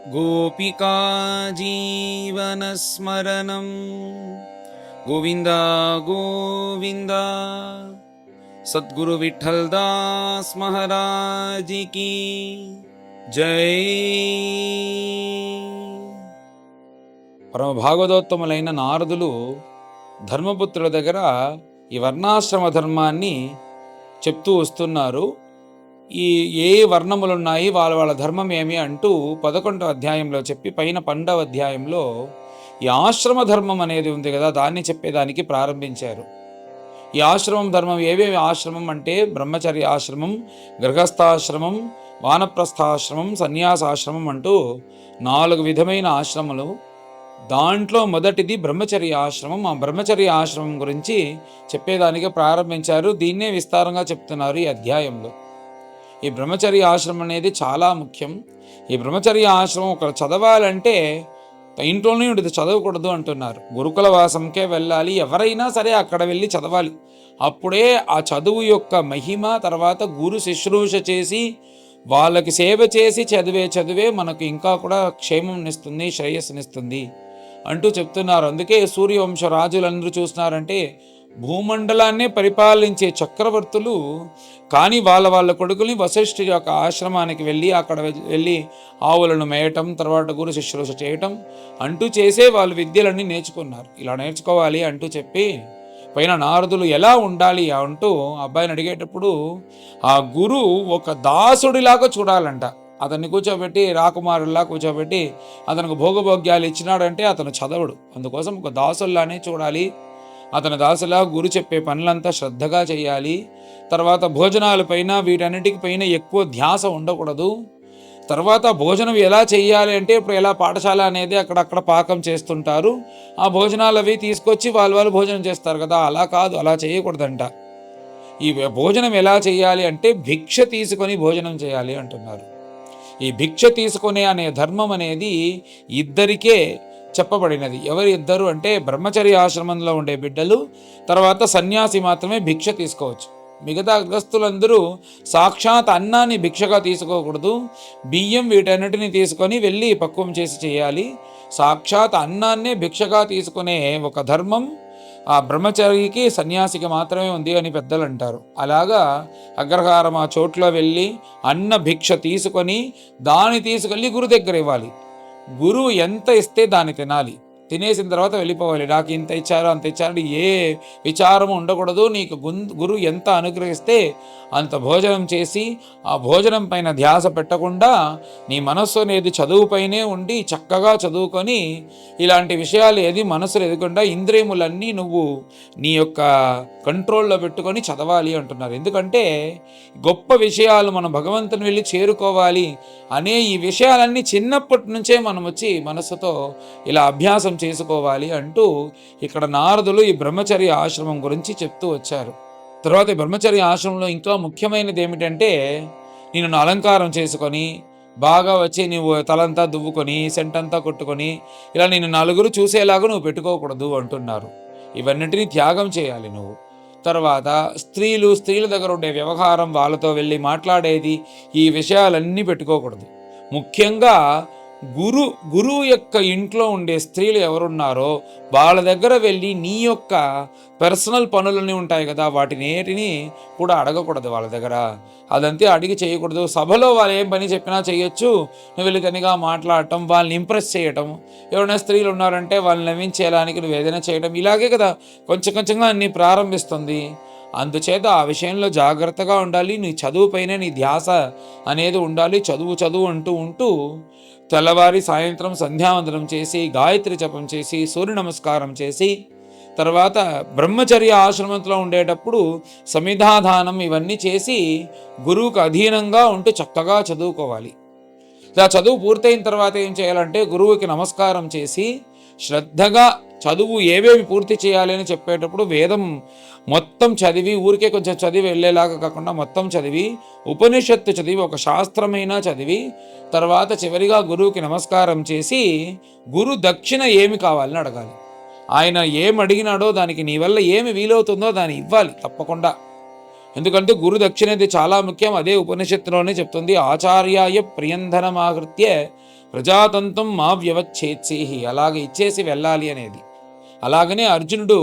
गोपिका जीवनस्मरणं गोविन्द गोविन्द। सद्गुरु विठ्ठल दास महाराज की जय। పరమ భాగవతోత్తములైన నారదులు ధర్మపుత్రుల దగ్గర ఈ వర్ణాశ్రమ ధర్మాన్ని చెప్తూ వస్తున్నారు. ఏ వర్ణములున్నాయి, వాళ్ళ ధర్మం ఏమి అంటూ 11వ అధ్యాయంలో చెప్పి పైన 12వ అధ్యాయంలో ఈ ఆశ్రమ ధర్మం అనేది ఉంది కదా, దాన్ని చెప్పేదానికి ప్రారంభించారు. ఈ ఆశ్రమం ధర్మం ఏవేవి ఆశ్రమం అంటే బ్రహ్మచర్య ఆశ్రమం, గృహస్థాశ్రమం, వానప్రస్థాశ్రమం, సన్యాసాశ్రమం అంటూ 4 విధమైన ఆశ్రమాలు. దాంట్లో మొదటిది బ్రహ్మచర్య ఆశ్రమం. ఆ బ్రహ్మచర్య ఆశ్రమం గురించి చెప్పేదానికి ప్రారంభించారు. దీన్నే విస్తారంగా చెప్తున్నారు ఈ అధ్యాయంలో. ఈ బ్రహ్మచర్య ఆశ్రమం అనేది చాలా ముఖ్యం. ఈ బ్రహ్మచర్య ఆశ్రమం ఒకరు చదవాలంటే ఇంట్లోనే ఉండేది, చదవకూడదు అంటున్నారు. గురుకుల వాసంకే వెళ్ళాలి, ఎవరైనా సరే అక్కడ వెళ్ళి చదవాలి. అప్పుడే ఆ చదువు యొక్క మహిమ, తర్వాత గురు శుశ్రూష చేసి వాళ్ళకి సేవ చేసి చదివే మనకు ఇంకా కూడా క్షేమంనిస్తుంది, శ్రేయస్సునిస్తుంది అంటూ చెప్తున్నారు. అందుకే సూర్యవంశ రాజులందరూ చూస్తున్నారంటే భూమండలాన్నే పరిపాలించే చక్రవర్తులు, కానీ వాళ్ళ కొడుకుల్ని వశిష్ఠుడి యొక్క ఆశ్రమానికి వెళ్ళి అక్కడ వెళ్ళి ఆవులను మేయటం, తర్వాత గురు శుశ్రూష చేయటం అంటూ చేసే వాళ్ళు విద్యలన్నీ నేర్చుకున్నారు. ఇలా నేర్చుకోవాలి అంటూ చెప్పి పైన నారదులు ఎలా ఉండాలి అంటూ అబ్బాయిని అడిగేటప్పుడు ఆ గురు ఒక దాసుడిలాగా చూడాలంట. అతన్ని కూర్చోబెట్టి రాకుమారుల్లా కూర్చోబెట్టి అతనికి భోగభోగ్యాలు ఇచ్చినాడంటే అతను చదవడు. అందుకోసం ఒక దాసుల్లానే చూడాలి. అతని దాసులా గురు చెప్పే పనులంతా శ్రద్ధగా చేయాలి. తర్వాత భోజనాలపైన వీటన్నిటిపైన ఎక్కువ ధ్యాస ఉండకూడదు. తర్వాత భోజనం ఎలా చేయాలి అంటే ఇప్పుడు ఎలా పాఠశాల అనేది అక్కడక్కడ పాకం చేస్తుంటారు, ఆ భోజనాలు అవి తీసుకొచ్చి వాళ్ళు భోజనం చేస్తారు కదా, అలా కాదు, అలా చేయకూడదంట. ఈ భోజనం ఎలా చేయాలి అంటే భిక్ష తీసుకొని భోజనం చేయాలి అంటున్నారు. ఈ భిక్ష తీసుకునే అనే ధర్మం అనేది ఇద్దరికే చెప్పబడినది. ఎవరి ఇద్దరు అంటే బ్రహ్మచర్య ఆశ్రమంలో ఉండే బిడ్డలు, తర్వాత సన్యాసి మాత్రమే భిక్ష తీసుకోవచ్చు. మిగతా గృహస్థులందరూ సాక్షాత్ అన్నాన్ని భిక్షగా తీసుకోకూడదు, బియ్యం వీటన్నిటిని తీసుకొని వెళ్ళి పక్వం చేసి చేయాలి. సాక్షాత్ అన్నాన్నే భిక్షగా తీసుకునే ఒక ధర్మం ఆ బ్రహ్మచారికి సన్యాసికి మాత్రమే ఉంది అని పెద్దలు అంటారు. అలాగా అగ్రహారం ఆ చోట్లో వెళ్ళి అన్న భిక్ష తీసుకొని దాన్ని తీసుకెళ్ళి గురు దగ్గర ఇవ్వాలి. గురువు ఎంత ఇస్తే దాన్ని తినాలి, తినేసిన తర్వాత వెళ్ళిపోవాలి. నాకు ఇంత ఇచ్చారు అంత ఇచ్చారు ఏ విచారము ఉండకూడదు. నీకు గురువు ఎంత అనుగ్రహిస్తే అంత భోజనం చేసి ఆ భోజనం పైన ధ్యాస పెట్టకుండా నీ మనస్సు అనేది చదువుపైనే ఉండి చక్కగా చదువుకొని ఇలాంటి విషయాలు ఏది మనసులో ఎదుగుకుండా ఇంద్రియములన్నీ నువ్వు నీ యొక్క కంట్రోల్లో పెట్టుకొని చదవాలి అంటున్నారు. ఎందుకంటే గొప్ప విషయాలు మనం భగవంతుని వెళ్ళి చేరుకోవాలి అనే ఈ విషయాలన్నీ చిన్నప్పటి నుంచే మనం వచ్చి మనస్సుతో ఇలా అభ్యాసం చేసుకోవాలి అంటూ ఇక్కడ నారదులు ఈ బ్రహ్మచర్య ఆశ్రమం గురించి చెప్తూ వచ్చారు. తర్వాత ఈ బ్రహ్మచర్య ఆశ్రమంలో ఇంకా ముఖ్యమైనది ఏమిటంటే నిన్ను అలంకారం చేసుకొని బాగా వచ్చి నువ్వు తలంతా దువ్వుకొని సెంటంతా కొట్టుకొని ఇలా నేను నలుగురు చూసేలాగా నువ్వు పెట్టుకోకూడదు అంటున్నారు. ఇవన్నింటినీ త్యాగం చేయాలి నువ్వు. తర్వాత స్త్రీల దగ్గర ఉండే వ్యవహారం, వాళ్ళతో వెళ్ళి మాట్లాడేది, ఈ విషయాలన్నీ పెట్టుకోకూడదు. ముఖ్యంగా గురువు యొక్క ఇంట్లో ఉండే స్త్రీలు ఎవరున్నారో వాళ్ళ దగ్గర వెళ్ళి నీ యొక్క పర్సనల్ పనులన్నీ ఉంటాయి కదా, వాటినేటిని కూడా అడగకూడదు వాళ్ళ దగ్గర. అదంతే అడిగి చేయకూడదు. సభలో వాళ్ళు ఏం పని చెప్పినా చేయొచ్చు, నువ్వు వెళ్ళి తనిగా మాట్లాడటం, వాళ్ళని ఇంప్రెస్ చేయటం. ఎవరైనా స్త్రీలు ఉన్నారంటే వాళ్ళని నవ్వించేయడానికి నువ్వు ఏదైనా చేయడం, ఇలాగే కదా కొంచెంగా అన్ని ప్రారంభిస్తుంది. అందుచేత ఆ విషయంలో జాగ్రత్తగా ఉండాలి. నీ చదువుపైనే నీ ధ్యాస అనేది ఉండాలి. చదువు ఉంటూ తెల్లవారి సాయంత్రం సంధ్యావందనం చేసి గాయత్రి జపం చేసి సూర్య నమస్కారం చేసి తర్వాత బ్రహ్మచర్య ఆశ్రమంలో ఉండేటప్పుడు సమిధాదానం ఇవన్నీ చేసి గురువుకు అధీనంగా ఉంటూ చక్కగా చదువుకోవాలి. ఇలా చదువు పూర్తయిన తర్వాత ఏం చేయాలంటే గురువుకి నమస్కారం చేసి శ్రద్ధగా చదువు ఏవేవి పూర్తి చేయాలి అని చెప్పేటప్పుడు వేదం మొత్తం చదివి, ఊరికే కొంచెం చదివి వెళ్ళేలాగా కాకుండా మొత్తం చదివి, ఉపనిషత్తు చదివి, ఒక శాస్త్రమైనా చదివి, తర్వాత చివరిగా గురువుకి నమస్కారం చేసి గురు దక్షిణ ఏమి కావాలని అడగాలి. ఆయన ఏం అడిగినాడో దానికి నీ వల్ల ఏమి వీలవుతుందో దాన్ని ఇవ్వాలి తప్పకుండా. ఎందుకంటే గురు దక్షిణ అనేది చాలా ముఖ్యం. అదే ఉపనిషత్తులోనే చెప్తుంది, ఆచార్యాయ ప్రియంధనమాగృత్య ప్రజాతంత్రం మా వ్యవచ్ఛేత్సేహి, అలాగే ఇచ్చేసి వెళ్ళాలి అనేది. అలాగనే అర్జునుడు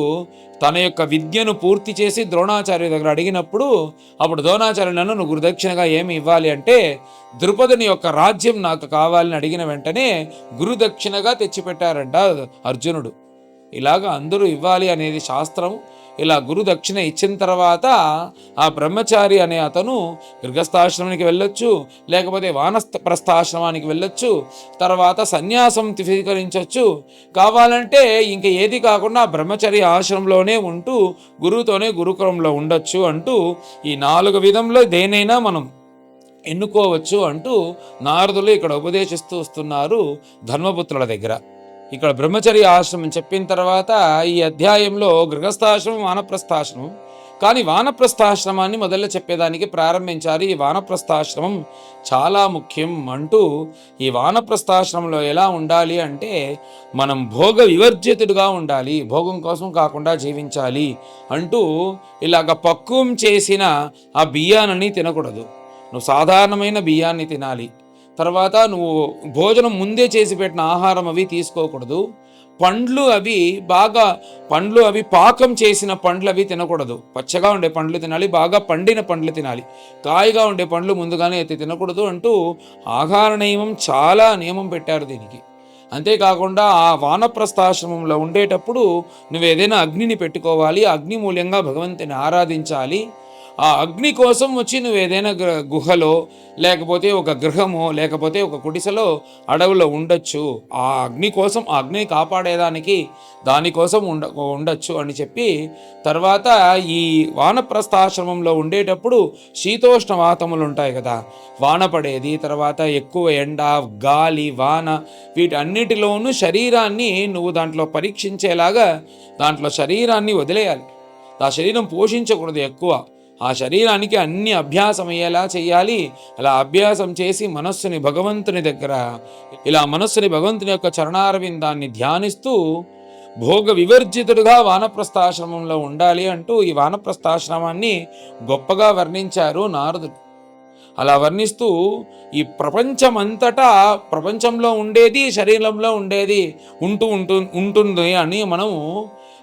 తన యొక్క విద్యను పూర్తి చేసి ద్రోణాచార్య దగ్గర అడిగినప్పుడు అప్పుడు ద్రోణాచార్య నువ్వు గురుదక్షిణగా ఏమి ఇవ్వాలి అంటే ద్రుపదుని యొక్క రాజ్యం నాకు కావాలని అడిగిన వెంటనే గురుదక్షిణగా తెచ్చిపెట్టారంట అర్జునుడు. ఇలాగ అందరూ ఇవ్వాలి అనేది శాస్త్రం. ఇలా గురు దక్షిణ ఇచ్చిన తర్వాత ఆ బ్రహ్మచారి అనే అతను గృహస్థాశ్రమానికి వెళ్ళొచ్చు, లేకపోతే వానప్రస్థాశ్రమానికి వెళ్ళొచ్చు, తర్వాత సన్యాసం స్వీకరించవచ్చు. కావాలంటే ఇంక ఏది కాకుండా బ్రహ్మచర్య ఆశ్రమంలోనే ఉంటూ గురువుతోనే గురుకులంలో ఉండొచ్చు అంటూ ఈ 4 విధంలో దేనైనా మనం ఎన్నుకోవచ్చు అంటూ నారదులు ఇక్కడ ఉపదేశిస్తూ వస్తున్నారు ధర్మపుత్రుల దగ్గర. ఇక్కడ బ్రహ్మచర్య ఆశ్రమం చెప్పిన తర్వాత ఈ అధ్యాయంలో గృహస్థాశ్రమం, వానప్రస్థాశ్రమం. కానీ వానప్రస్థాశ్రమాన్ని మొదలు చెప్పేదానికి ప్రారంభించారు. ఈ వానప్రస్థాశ్రమం చాలా ముఖ్యం అంటూ ఈ వానప్రస్థాశ్రమంలో ఎలా ఉండాలి అంటే మనం భోగ వివర్జితుడుగా ఉండాలి, భోగం కోసం కాకుండా జీవించాలి అంటూ ఇలాగ పక్వం చేసిన ఆ బియ్యాన్ని తినకూడదు. నువ్వు సాధారణమైన బియ్యాన్ని తినాలి. తర్వాత నువ్వు భోజనం ముందే చేసి పెట్టిన ఆహారం అవి తీసుకోకూడదు. పండ్లు అవి పాకం చేసిన పండ్లు అవి తినకూడదు. పచ్చగా ఉండే పండ్లు తినాలి, బాగా పండిన పండ్లు తినాలి. కాయగా ఉండే పండ్లు ముందుగానే ఎత్తి తినకూడదు అంటూ ఆహార నియమం చాలా నియమం పెట్టారు దీనికి. అంతేకాకుండా ఆ వానప్రస్థాశ్రమంలో ఉండేటప్పుడు నువ్వు ఏదైనా అగ్నిని పెట్టుకోవాలి, అగ్ని మూల్యంగా భగవంతుని ఆరాధించాలి. ఆ అగ్ని కోసం వచ్చి నువ్వు ఏదైనా గుహలో, లేకపోతే ఒక గృహమో, లేకపోతే ఒక కుడిసెలో అడవిలో ఉండొచ్చు. ఆ అగ్ని కోసం, ఆ అగ్నిని కాపాడేదానికి దానికోసం ఉండొచ్చు అని చెప్పి తర్వాత ఈ వానప్రస్థాశ్రమంలో ఉండేటప్పుడు శీతోష్ణ వాతములు ఉంటాయి కదా, వాన పడేది, తర్వాత ఎక్కువ ఎండ, గాలి, వాన, వీటన్నిటిలోనూ శరీరాన్ని నువ్వు దాంట్లో పరీక్షించేలాగా దాంట్లో శరీరాన్ని వదిలేయాలి. ఆ శరీరం పోషించకూడదు ఎక్కువ. ఆ శరీరానికి అన్ని అభ్యాసం అయ్యేలా చేయాలి. అలా అభ్యాసం చేసి మనస్సుని భగవంతుని యొక్క చరణారవిందాన్ని ధ్యానిస్తూ భోగ వివర్జితుడుగా వానప్రస్థాశ్రమంలో ఉండాలి అంటూ ఈ వానప్రస్థాశ్రమాన్ని గొప్పగా వర్ణించారు నారదుడు. అలా వర్ణిస్తూ ఈ ప్రపంచమంతటా, ప్రపంచంలో ఉండేది శరీరంలో ఉండేది ఉంటుంది అని మనము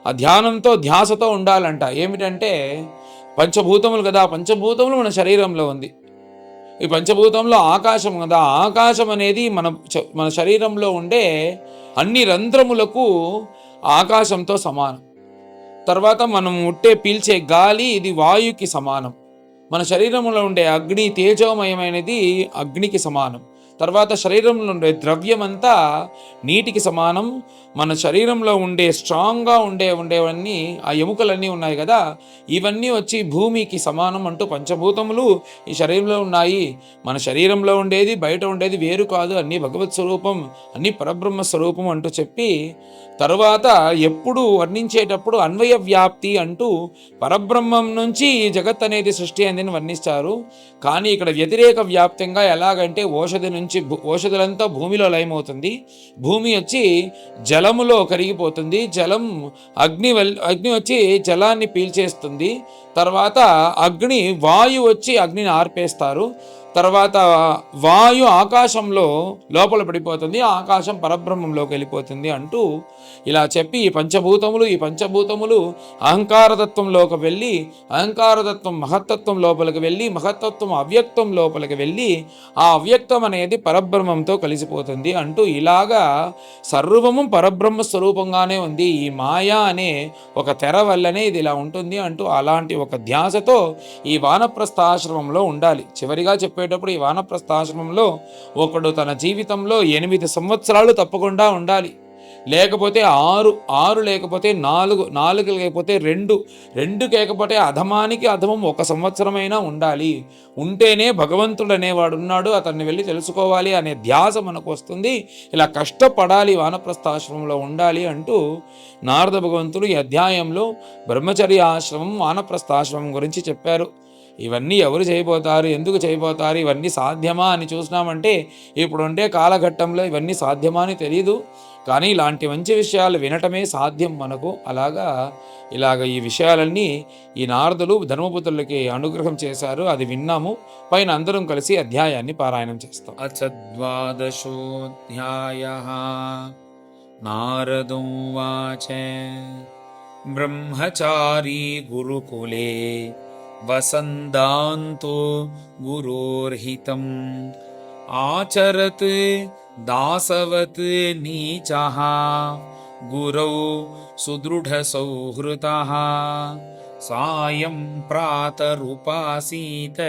ఆ ధ్యానంతో, ధ్యాసతో ఉండాలంట. ఏమిటంటే పంచభూతములు కదా, పంచభూతములు మన శరీరంలో ఉంది. ఈ పంచభూతంలో ఆకాశం కదా, ఆకాశం అనేది మన శరీరంలో ఉండే అన్ని రంధ్రములకు ఆకాశంతో సమానం. తర్వాత మనం పీల్చే గాలి, ఇది వాయుకి సమానం. మన శరీరంలో ఉండే అగ్ని తేజోమయమైనది అగ్నికి సమానం. తర్వాత శరీరంలో ఉండే ద్రవ్యమంతా నీటికి సమానం. మన శరీరంలో ఉండే స్ట్రాంగ్గా ఉండేవన్నీ ఆ ఎముకలన్నీ ఉన్నాయి కదా, ఇవన్నీ వచ్చి భూమికి సమానం అంటూ పంచభూతములు ఈ శరీరంలో ఉన్నాయి. మన శరీరంలో ఉండేది, బయట ఉండేది వేరు కాదు, అన్నీ భగవత్ స్వరూపం, అన్నీ పరబ్రహ్మ స్వరూపం అంటూ చెప్పి తర్వాత ఎప్పుడు వర్ణించేటప్పుడు అన్వయ వ్యాప్తి అంటూ పరబ్రహ్మం నుంచి ఈ జగత్ అనేది సృష్టి అనేది వర్ణిస్తారు. కానీ ఇక్కడ వ్యతిరేక వ్యాప్తంగా ఎలాగంటే ఓషధులంతా భూమిలో లయమవుతుంది, భూమి వచ్చి జలములో కరిగిపోతుంది, జలం అగ్ని వచ్చి జలాన్ని పీల్చేస్తుంది, తర్వాత వాయు వచ్చి అగ్నిని ఆర్పేస్తారు, తర్వాత వాయు ఆకాశంలో లోపల పడిపోతుంది, ఆకాశం పరబ్రహ్మంలోకి వెళ్ళిపోతుంది అంటూ ఇలా చెప్పి ఈ పంచభూతములు అహంకారతత్వంలోకి వెళ్ళి, అహంకారతత్వం మహత్తత్వం లోపలికి వెళ్ళి, మహత్తత్వం అవ్యక్తం లోపలికి వెళ్ళి, ఆ అవ్యక్తం అనేది పరబ్రహ్మంతో కలిసిపోతుంది అంటూ ఇలాగా సర్వము పరబ్రహ్మ స్వరూపంగానే ఉంది. ఈ మాయా అనే ఒక తెర వల్లనే ఇది ఇలా ఉంటుంది అంటూ అలాంటి ఒక ధ్యాసతో ఈ వానప్రస్థాశ్రమంలో ఉండాలి. చివరిగా చెప్పేటప్పుడు ఈ వానప్రస్థాశ్రమంలో ఒకడు తన జీవితంలో 8 సంవత్సరాలు తప్పకుండా ఉండాలి. లేకపోతే 6 లేకపోతే 4 లేకపోతే 2 లేకపోతే అధమానికి అధమం 1 సంవత్సరమైనా ఉండాలి. ఉంటేనే భగవంతుడు అనేవాడు ఉన్నాడు, అతన్ని వెళ్ళి తెలుసుకోవాలి అనే ధ్యాస మనకు వస్తుంది. ఇలా కష్టపడాలి, వానప్రస్థాశ్రమంలో ఉండాలి అంటూ నారద భగవంతుడు ఈ అధ్యాయంలో బ్రహ్మచర్య ఆశ్రమం, వానప్రస్థాశ్రమం గురించి చెప్పారు. ఇవన్నీ ఎవరు చేయబోతారు, ఎందుకు చేయబోతారు, ఇవన్నీ సాధ్యమా అని చూసినామంటే ఇప్పుడుండే కాలఘట్టంలో ఇవన్నీ సాధ్యమా అని తెలియదు. కానీ ఇలాంటి మంచి విషయాలు వినటమే సాధ్యం మనకు. ఇలాగ ఈ విషయాలన్నీ ఈ నారదులు ధర్మపుత్రులకి అనుగ్రహం చేశారు. అది విన్నాము. పైన అందరం కలిసి అధ్యాయాన్ని పారాయణం చేస్తాం. అథ ద్వాదశోऽధ్యాయః. నారదోవాచ. బ్రహ్మచారీ గురుకులే వసందాంతో గురోర్హితం ఆచరత్ దాసవత్ నీచః గురౌ సుదృఢసౌహృదః సాయం ప్రాతరుపాసీత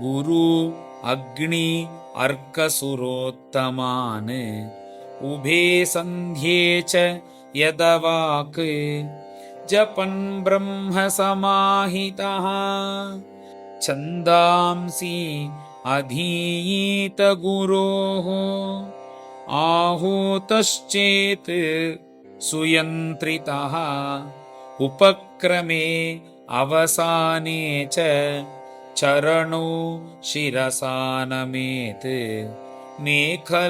గురు అగ్ని అర్కసురోత్తమాన్ ఉభే సంధ్యే చ యదవాక్ జపన్ బ్రహ్మ సమాహితః ఛందాంసి అధీయీత గురోః ఆహూతశ్చేత్ సుయంత్రితః ఉపక్రమే అవసానే చ చరణౌ శిరసా నమేత్ మేఖలాజినవాసాంసి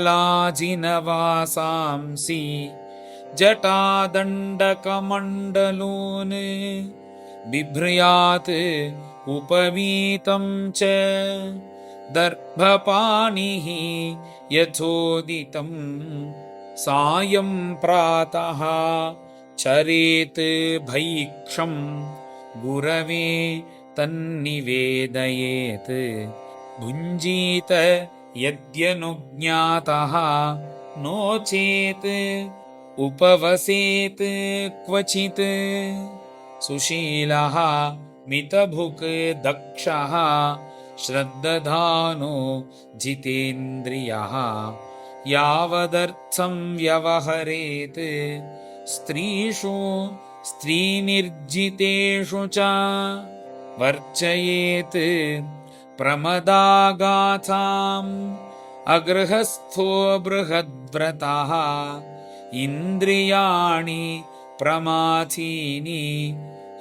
జటాదండకమండలోన్ బిభ్రయాత్ ఉపవీతం చ దర్భపాణిః యథోదితం సాయం ప్రాతః చరేత్ భైక్షం గురవే తన్నివేదయేత్ భుంజీత యద్యనుజ్ఞాతః నో చేత్ ఉపవసేత్ క్వచిత్ సుశీలః మితభుక్ దక్షః శ్రద్ధధానో జితేంద్రియః యావదర్థం వ్యవహరేత్ స్త్రీషు స్త్రీనిర్జితేషు చ వర్జయేత్ ప్రమదాగాథాం అగృహస్థో బృహద్వ్రతః ఇంద్రియాణి ప్రమాథీని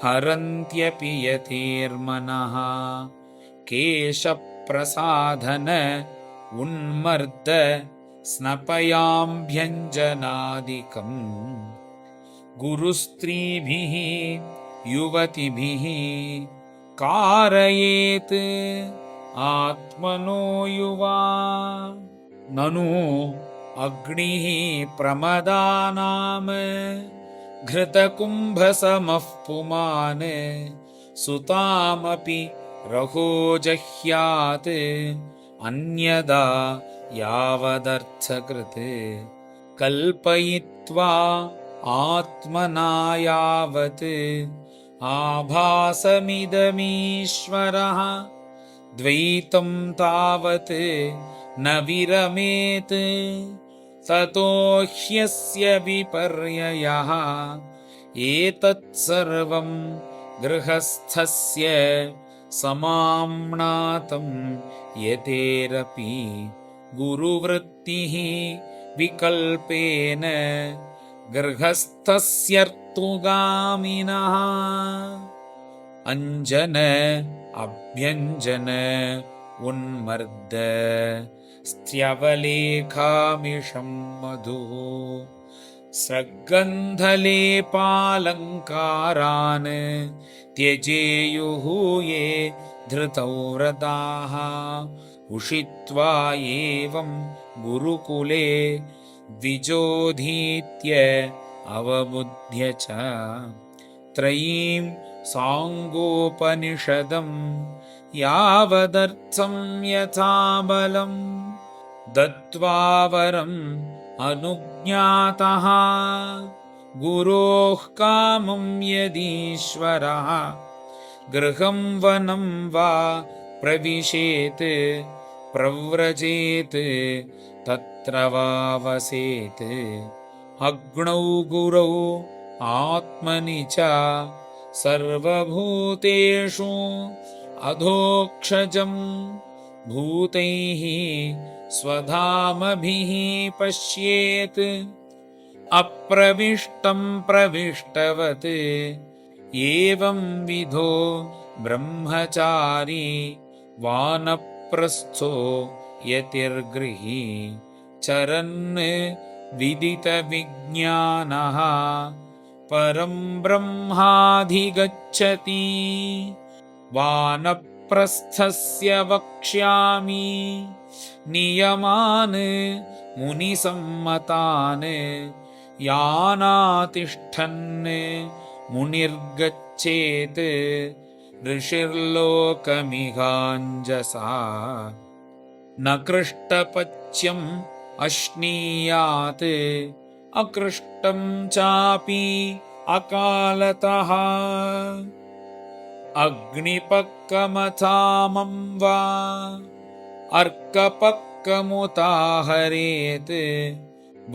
హరంత్యపి యతేర్మనః కేశప్రసాధన ఉన్మర్ద స్నపయాంభ్యంజనాదికం గురుస్త్రీభిః యువతిభిః కారయేత్ ఆత్మనో యువా నను అగ్నిః ప్రమదానాం ఘృతకుంభసమః పుమాన్ సుతామపి రహో జహ్యాత్ అన్యదా యావదర్థకృత్ కల్పయిత్వా ఆత్మనా యావత్ ఆభాసమిదమీశ్వరః ద్వైతం తావత్ న విరమేత్ తతో హ్యస్య విపర్యయః ఏతత్సర్వం గృహస్థస్య సమామ్నాతం యతేరపి గురువృత్తిః వికల్పేన గృహస్థస్యర్తుగామినః అంజన అభ్యంజన ఉన్మర్ద స్త్యవలేఖామిషం మధు స్రగ్గంధలేపాలంకారాన్ త్యజేయుః ఏ ధృతౌ వ్రతాః ఉషిత్వా ఏవం గురుకులే ద్విజోధీత్య అవబుధ్య చ త్రయీం సాంగోపనిషదం యావదర్థం యథా బలం దత్వా వరం అనుజ్ఞాతః గురోః కామం యదీశ్వరః గృహం వనం వా ప్రవిశేత్ ప్రవ్రజేత్ తత్ర వా వసేత్ అగ్నౌ గురౌ ఆత్మని చ సర్వభూతేషు అధోక్షజం భూతైః స్వధామభిః పశ్యేత్ అప్రవిష్టం ప్రవిష్టవత్ ఏవం విధో ब्रह्मचारी वानप्रस्थो यतिर्गृही चरन् विदितविज्ञानः परं ब्रह्माधिगच्छति। वानप्रस्थस्य वक्ष्यामि नियमान् मुनिसम्मतान् यानातिष्ठन् मुनिर्गच्छेत् ऋषिर्लोकमिहाञ्जसा न कृष्टपच्यम् अश्नीयात् अकृष्टं चापि अकालतः अग्निपक्कमथामं वा अर्कपक्कमुदाहरेत्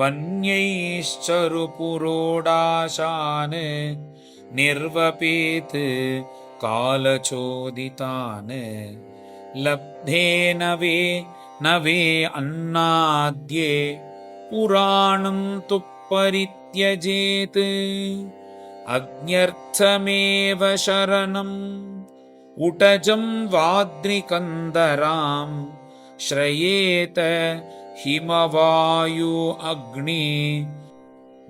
वन्यैश्चरुपुरोडाशान् निर्वपेत् कालचोदितान् लब्धे नवे अन्नाद्ये पुराणं तु परित्यजेत् अज्ञर्थमेव शरणम् उटजं वाद्रिकन्दरां श्रयेत हिमवायु अग्नि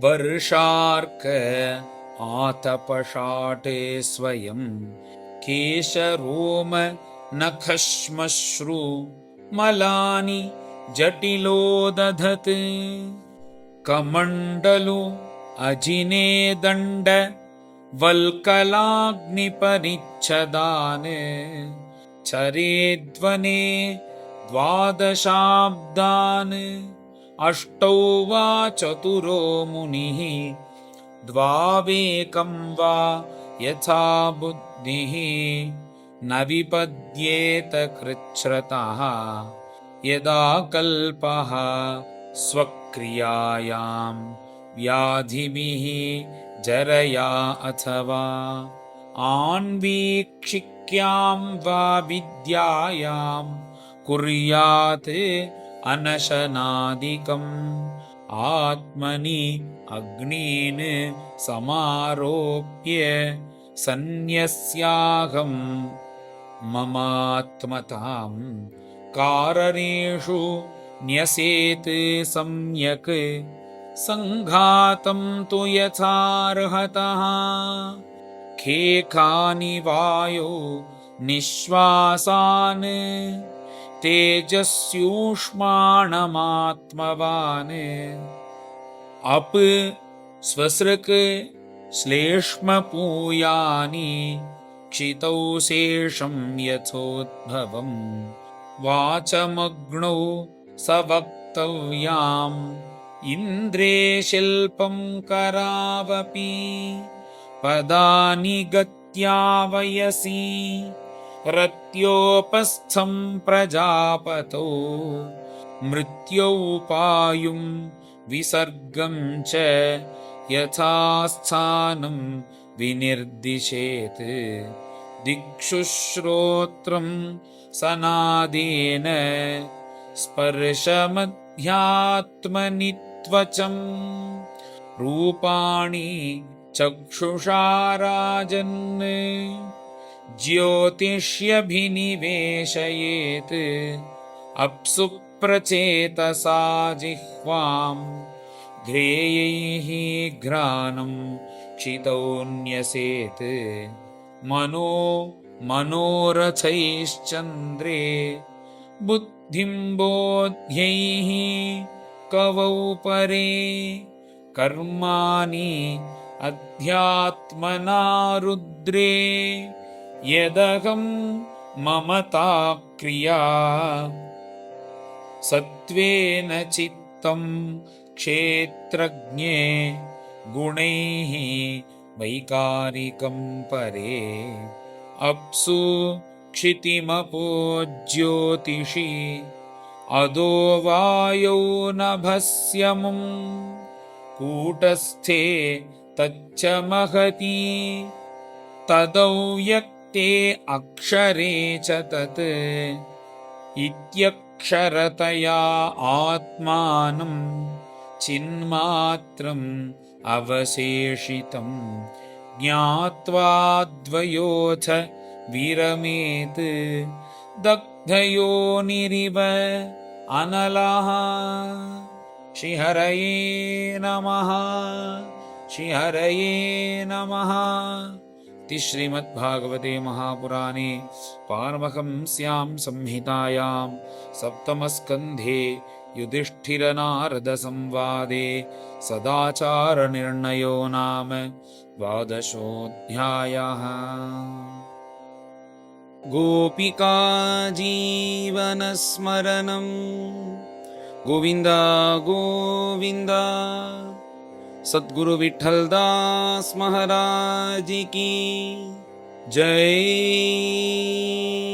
वर्षार्क आतपशाटे स्वयं केशरोम नखश्मश्रु मलानि जटिलो दधत् कमण्डलु अजिने दण्ड वल्कलाग्निपरिच्छदान् चरेद्वने द्वादशाब्दान् अष्टौ वा चतुरो मुनिः द्वावेकं वा यथा बुद्धिः न विपद्येत कृच्छ्रतः यदा कल्पः स्वक्रियायां व्याधिभिः जरया अथवा आन्वीक्षिक्यां वा विद्यायां कुर्यात् अनशनादिकम् आत्मनि अग्नीन् समारोप्य सन्न्यस्याहं ममात्मतां कारणेषु न्यसेत् सम्यक् संघातं तु यथार्हतः खेकानि वायो निःश्वासान् तेजस्यूष्माणमात्मवान् अप स्वसृक् श्लेष्मपूयानि क्षितौ शेषं यथोद्भवम् वाचमग्नौ सवक्तव्याम् इन्द्रे शिल्पं करावपि पदानि गत्या वयसि रत्योपस्थं प्रजापतौ मृत्युौ पायुं विसर्गं च यथास्थानं विनिर्दिशेत् दिक्षु श्रोत्रं सनादेन स्पर्शमध्यात्मनित्वचं रूपाणि चक्षुषा राजन् ज्योतिष्यभिनिवेशयेत् अप्सु प्रचेतसा जिह्वां घ्रेयैः घ्राणं क्षितौ न्यसेत् मनोरथैश्चन्द्रे बुद्धिं बोध्यैः कवौ परे कर्माणि अध्यात्मना रुद्रे यदहं ममता क्रिया सत्त्वेन चित्तं क्षेत्रज्ञे गुणैः वैकारिकं परे अप्सु क्षितिमपो ज्योतिषि अधो वायौ नभस्यमुं कूटस्थे तच्च महति तदव्यक्ते अक्षरे च तत् इत्यक्षरतया आत्मानं चिन्मात्रम् अवशेषितं ज्ञात्वा द्वयोथ विरमेत् दग्धयोनिरिव अनलः। श्रीहरये नमः। श्रीहरये नमः। इति श्रीमद्भागवते महापुराणे पारमहंस्यां संहितायां सप्तमस्कन्धे युधिष्ठिरनारदसंवादे सदाचारनिर्णयो नाम द्वादशोऽध्यायः। गोपिका जीवनस्मरणं गोविन्द गोविन्द। सद्गुरु विठ्ठल दास महाराज की जय।